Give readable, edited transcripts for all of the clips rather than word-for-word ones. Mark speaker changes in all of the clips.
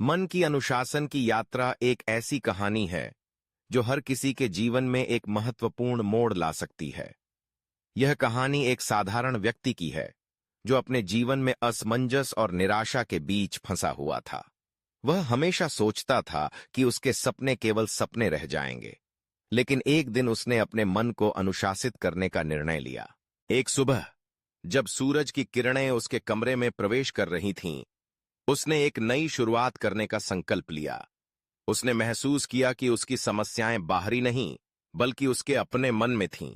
Speaker 1: मन की अनुशासन की यात्रा एक ऐसी कहानी है जो हर किसी के जीवन में एक महत्वपूर्ण मोड़ ला सकती है। यह कहानी एक साधारण व्यक्ति की है जो अपने जीवन में असमंजस और निराशा के बीच फंसा हुआ था। वह हमेशा सोचता था कि उसके सपने केवल सपने रह जाएंगे, लेकिन एक दिन उसने अपने मन को अनुशासित करने का निर्णय लिया। एक सुबह जब सूरज की किरणें उसके कमरे में प्रवेश कर रही थीं, उसने एक नई शुरुआत करने का संकल्प लिया। उसने महसूस किया कि उसकी समस्याएं बाहरी नहीं, बल्कि उसके अपने मन में थीं।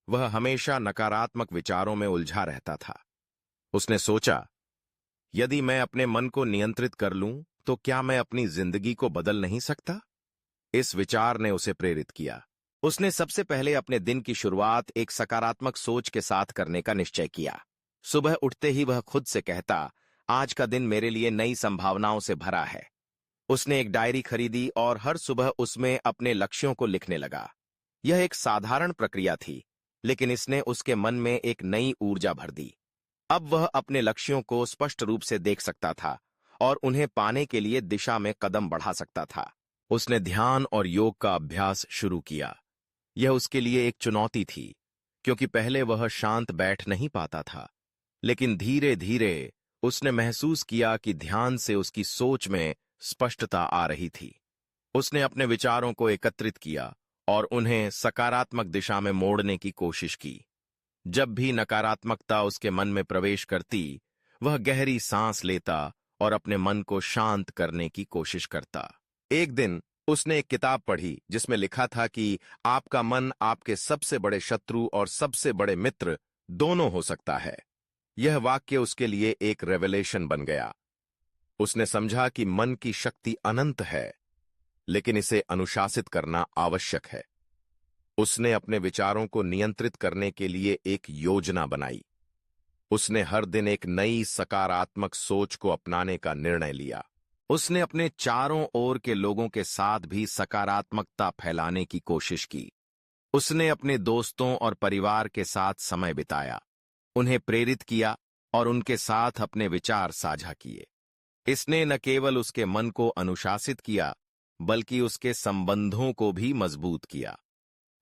Speaker 1: वह हमेशा नकारात्मक विचारों में उलझा रहता था। उसने सोचा, यदि मैं अपने मन को नियंत्रित कर लूं, तो क्या मैं अपनी जिंदगी को बदल नहीं सकता? इस विचार ने उसे प्रेरित किया। उसने सबसे पहले अपने दिन की शुरुआत एक सकारात्मक सोच के साथ करने का निश्चय किया। सुबह उठते ही वह खुद से कहता, आज का दिन मेरे लिए नई संभावनाओं से भरा है। उसने एक डायरी खरीदी और हर सुबह उसमें अपने लक्ष्यों को लिखने लगा। यह एक साधारण प्रक्रिया थी, लेकिन इसने उसके मन में एक नई ऊर्जा भर दी। अब वह अपने लक्ष्यों को स्पष्ट रूप से देख सकता था और उन्हें पाने के लिए दिशा में कदम बढ़ा सकता था। उसने ध्यान और योग का अभ्यास शुरू किया। यह उसके लिए एक चुनौती थी, क्योंकि पहले वह शांत बैठ नहीं पाता था, लेकिन धीरे धीरे उसने महसूस किया कि ध्यान से उसकी सोच में स्पष्टता आ रही थी। उसने अपने विचारों को एकत्रित किया और उन्हें सकारात्मक दिशा में मोड़ने की कोशिश की। जब भी नकारात्मकता उसके मन में प्रवेश करती, वह गहरी सांस लेता और अपने मन को शांत करने की कोशिश करता। एक दिन उसने एक किताब पढ़ी जिसमें लिखा था कि आपका मन आपके सबसे बड़े शत्रु और सबसे बड़े मित्र दोनों हो सकता है। यह वाक्य उसके लिए एक रेवलेशन बन गया। उसने समझा कि मन की शक्ति अनंत है, लेकिन इसे अनुशासित करना आवश्यक है। उसने अपने विचारों को नियंत्रित करने के लिए एक योजना बनाई। उसने हर दिन एक नई सकारात्मक सोच को अपनाने का निर्णय लिया। उसने अपने चारों ओर के लोगों के साथ भी सकारात्मकता फैलाने की कोशिश की। उसने अपने दोस्तों और परिवार के साथ समय बिताया, उन्हें प्रेरित किया और उनके साथ अपने विचार साझा किए। इसने न केवल उसके मन को अनुशासित किया, बल्कि उसके संबंधों को भी मजबूत किया।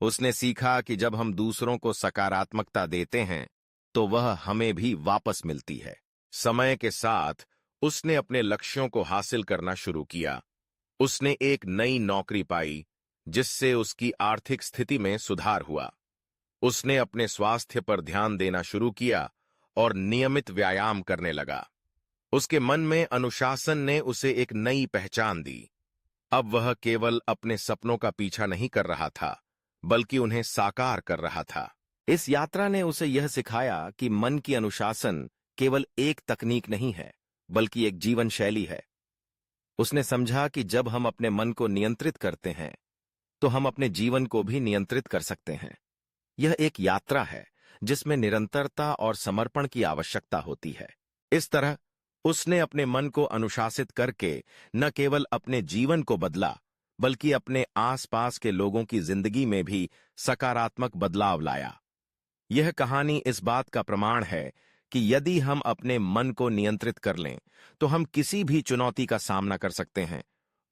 Speaker 1: उसने सीखा कि जब हम दूसरों को सकारात्मकता देते हैं, तो वह हमें भी वापस मिलती है। समय के साथ उसने अपने लक्ष्यों को हासिल करना शुरू किया। उसने एक नई नौकरी पाई, जिससे उसकी आर्थिक स्थिति में सुधार हुआ। उसने अपने स्वास्थ्य पर ध्यान देना शुरू किया और नियमित व्यायाम करने लगा। उसके मन में अनुशासन ने उसे एक नई पहचान दी। अब वह केवल अपने सपनों का पीछा नहीं कर रहा था, बल्कि उन्हें साकार कर रहा था। इस यात्रा ने उसे यह सिखाया कि मन की अनुशासन केवल एक तकनीक नहीं है, बल्कि एक जीवन शैली है। उसने समझा कि जब हम अपने मन को नियंत्रित करते हैं, तो हम अपने जीवन को भी नियंत्रित कर सकते हैं। यह एक यात्रा है जिसमें निरंतरता और समर्पण की आवश्यकता होती है। इस तरह उसने अपने मन को अनुशासित करके न केवल अपने जीवन को बदला, बल्कि अपने आसपास के लोगों की जिंदगी में भी सकारात्मक बदलाव लाया। यह कहानी इस बात का प्रमाण है कि यदि हम अपने मन को नियंत्रित कर लें, तो हम किसी भी चुनौती का सामना कर सकते हैं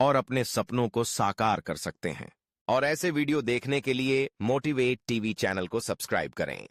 Speaker 1: और अपने सपनों को साकार कर सकते हैं। और ऐसे वीडियो देखने के लिए मोटिवेट टीवी चैनल को सब्सक्राइब करें।